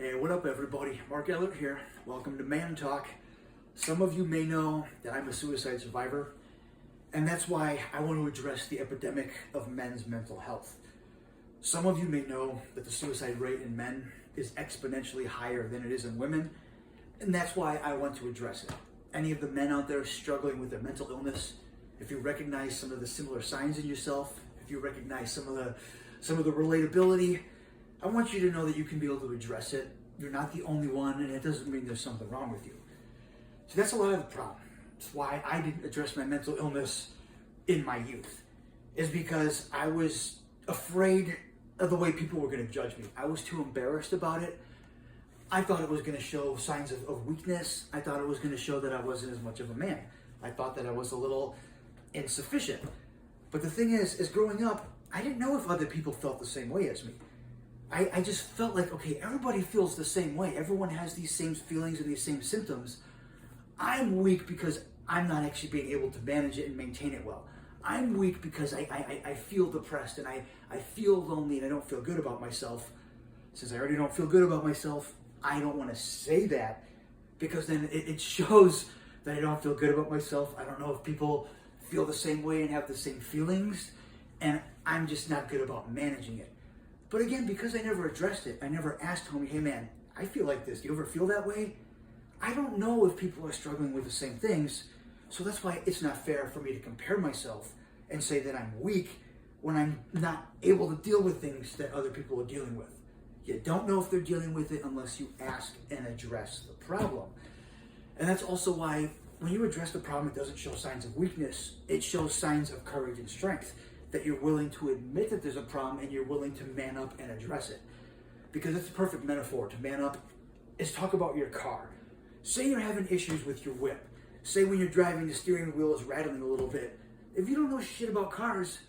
Hey, what up, everybody? Mark Ellert here. Welcome to Man Talk. Some of you may know that I'm a suicide survivor, and that's why I want to address the epidemic of men's mental health. Some of you may know that the suicide rate in men is exponentially higher than it is in women, and that's why I want to address it. Any of the men out there struggling with their mental illness, if you recognize some of the similar signs in yourself, if you recognize some of the relatability, I want you to know that you can be able to address it. You're not the only one, and it doesn't mean there's something wrong with you. So that's a lot of the problem. That's why I didn't address my mental illness in my youth, is because I was afraid of the way people were going to judge me. I was too embarrassed about it. I thought it was going to show signs of weakness. I thought it was going to show that I wasn't as much of a man. I thought that I was a little insufficient. But the thing is growing up, I didn't know if other people felt the same way as me. I just felt like, okay, everybody feels the same way. Everyone has these same feelings and these same symptoms. I'm weak because I'm not actually being able to manage it and maintain it well. I'm weak because I feel depressed and I feel lonely and I don't feel good about myself. Since I already don't feel good about myself, I don't want to say that because then it shows that I don't feel good about myself. I don't know if people feel the same way and have the same feelings, and I'm just not good about managing it. But again, because I never addressed it, I never asked homie, hey man, I feel like this. Do you ever feel that way? I don't know if people are struggling with the same things. So that's why it's not fair for me to compare myself and say that I'm weak when I'm not able to deal with things that other people are dealing with. You don't know if they're dealing with it unless you ask and address the problem. And that's also why when you address the problem, it doesn't show signs of weakness. It shows signs of courage and strength, that you're willing to admit that there's a problem and you're willing to man up and address it. Because it's a perfect metaphor. To man up is talk about your car. Say you're having issues with your whip. Say when you're driving, the steering wheel is rattling a little bit. If you don't know shit about cars,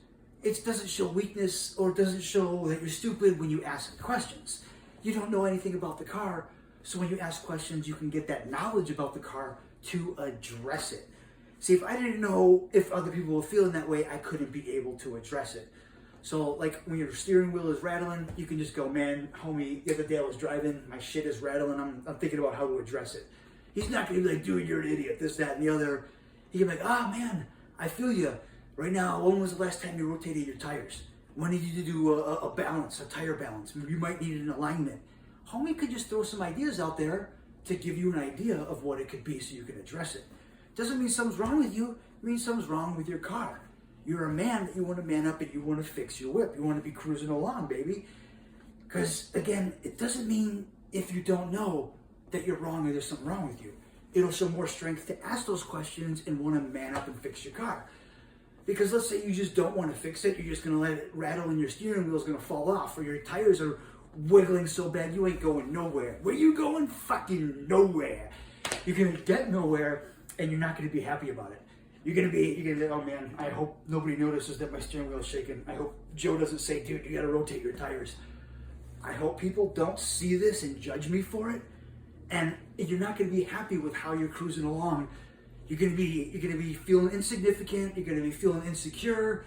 it doesn't show weakness or it doesn't show that you're stupid when you ask questions. You don't know anything about the car, so when you ask questions, you can get that knowledge about the car to address it. See, if I didn't know if other people were feeling that way, I couldn't be able to address it. So, like, when your steering wheel is rattling, you can just go, man, homie, the other day I was driving, my shit is rattling, I'm thinking about how to address it. He's not going to be like, dude, you're an idiot, this, that, and the other. He can be like, man, I feel you. Right now, when was the last time you rotated your tires? When did you do a balance, a tire balance? You might need an alignment. Homie could just throw some ideas out there to give you an idea of what it could be so you can address it. Doesn't mean something's wrong with you. It means something's wrong with your car. You're a man that you want to man up and you want to fix your whip. You want to be cruising along, baby. Because, again, it doesn't mean if you don't know that you're wrong or there's something wrong with you. It'll show more strength to ask those questions and want to man up and fix your car. Because let's say you just don't want to fix it. You're just going to let it rattle and your steering wheel's going to fall off, or your tires are wiggling so bad you ain't going nowhere. Where you going? Fucking nowhere. You're going to get nowhere and you're not going to be happy about it. You're going to be, oh man, I hope nobody notices that my steering wheel is shaking. I hope Joe doesn't say, dude, you got to rotate your tires. I hope people don't see this and judge me for it. And you're not going to be happy with how you're cruising along. You're going to be feeling insignificant. You're going to be feeling insecure.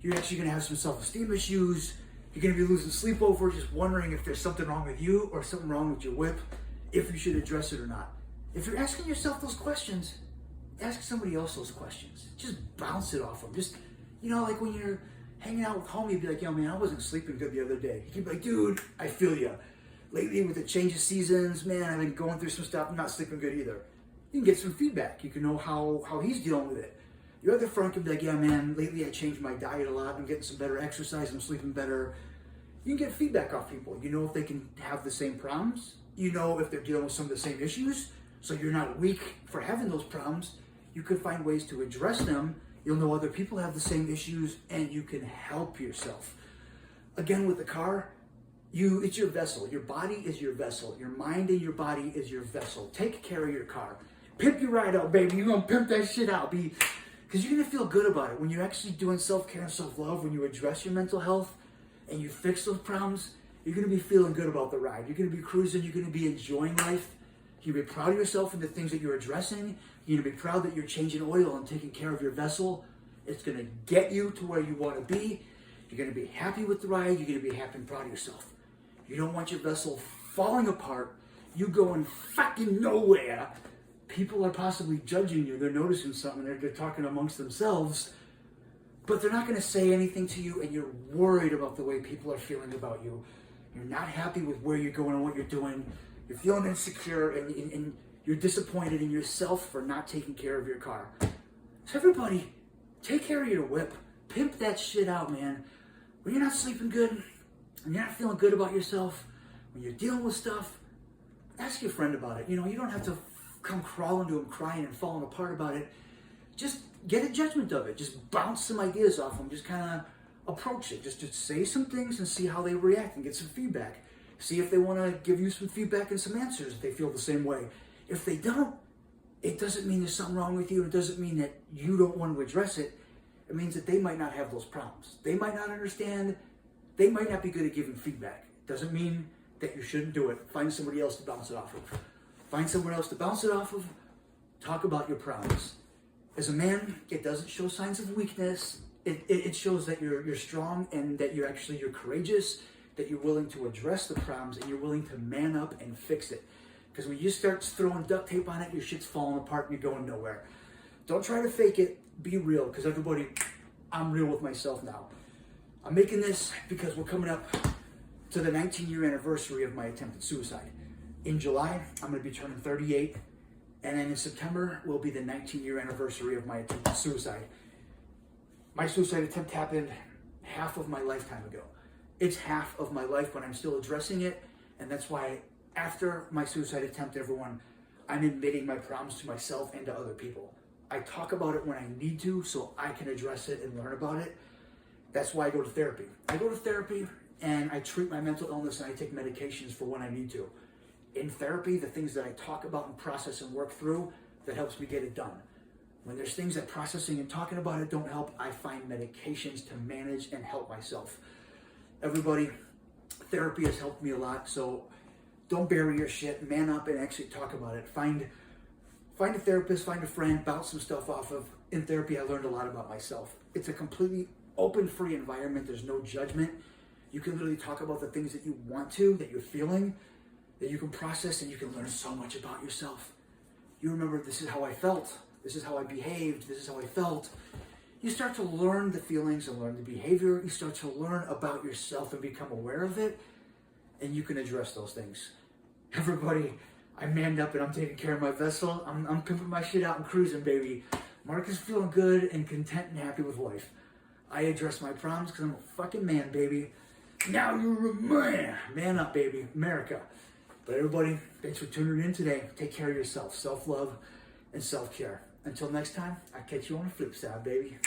You're actually going to have some self-esteem issues. You're going to be losing sleep over just wondering if there's something wrong with you or something wrong with your whip, if you should address it or not. If you're asking yourself those questions, ask somebody else those questions. Just bounce it off them. Just, like when you're hanging out with homie, be like, yo, man, I wasn't sleeping good the other day. He'd be like, dude, I feel you. Lately, with the change of seasons, man, I've been going through some stuff. I'm not sleeping good either. You can get some feedback. You can know how he's dealing with it. Your other friend can be like, yeah, man, lately I changed my diet a lot. I'm getting some better exercise. I'm sleeping better. You can get feedback off people. You know if they can have the same problems. You know if they're dealing with some of the same issues. So you're not weak for having those problems. You can find ways to address them. You'll know other people have the same issues, and you can help yourself. Again, with the car, it's your vessel. Your body is your vessel. Your mind and your body is your vessel. Take care of your car. Pimp your ride out, baby. You're going to pimp that shit out. Because you're going to feel good about it. When you're actually doing self-care and self-love, when you address your mental health and you fix those problems, you're going to be feeling good about the ride. You're going to be cruising. You're going to be enjoying life. You're going to be proud of yourself and the things that you're addressing. You're going to be proud that you're changing oil and taking care of your vessel. It's going to get you to where you want to be. You're going to be happy with the ride. You're going to be happy and proud of yourself. You don't want your vessel falling apart, you going fucking nowhere. People are possibly judging you. They're noticing something. They're talking amongst themselves, but they're not going to say anything to you, and you're worried about the way people are feeling about you. You're not happy with where you're going and what you're doing. You're feeling insecure, and you're disappointed in yourself for not taking care of your car. So everybody, take care of your whip. Pimp that shit out, man. When you're not sleeping good, when you're not feeling good about yourself, when you're dealing with stuff, ask your friend about it. You know, you don't have to come crawling to him crying and falling apart about it. Just get a judgment of it. Just bounce some ideas off them. Just kind of approach it. Just say some things and see how they react and get some feedback. See if they want to give you some feedback and some answers if they feel the same way. If they don't, it doesn't mean there's something wrong with you. It doesn't mean that you don't want to address it. It means that they might not have those problems. They might not understand. They might not be good at giving feedback. It doesn't mean that you shouldn't do it. Find somebody else to bounce it off of. Find someone else to bounce it off of. Talk about your problems. As a man, it doesn't show signs of weakness. It shows that you're strong and that you're courageous, that you're willing to address the problems and you're willing to man up and fix it. Because when you start throwing duct tape on it, your shit's falling apart and you're going nowhere. Don't try to fake it. Be real. Because everybody, I'm real with myself now. I'm making this because we're coming up to the 19-year anniversary of my attempted suicide. In July, I'm going to be turning 38. And then in September will be the 19-year anniversary of my attempted suicide. My suicide attempt happened half of my lifetime ago. It's half of my life, but I'm still addressing it. And that's why after my suicide attempt, everyone, I'm admitting my problems to myself and to other people. I talk about it when I need to so I can address it and learn about it. That's why I go to therapy. I go to therapy and I treat my mental illness and I take medications for when I need to. In therapy, the things that I talk about and process and work through, that helps me get it done. When there's things that processing and talking about it don't help, I find medications to manage and help myself. Everybody, therapy has helped me a lot, so don't bury your shit, man up and actually talk about it. Find a therapist, find a friend, bounce some stuff off of. In therapy, I learned a lot about myself. It's a completely open, free environment. There's no judgment. You can literally talk about the things that you want to, that you're feeling, that you can process, and you can learn so much about yourself. You remember, this is how I felt. This is how I behaved. This is how I felt. You start to learn the feelings and learn the behavior. You start to learn about yourself and become aware of it, and you can address those things. Everybody, I manned up and I'm taking care of my vessel. I'm pimping my shit out and cruising, baby. Mark is feeling good and content and happy with life. I address my problems because I'm a fucking man, baby. Now you're a man. Man up, baby. America. But everybody, thanks for tuning in today. Take care of yourself. Self-love and self-care. Until next time, I'll catch you on the flip side, baby.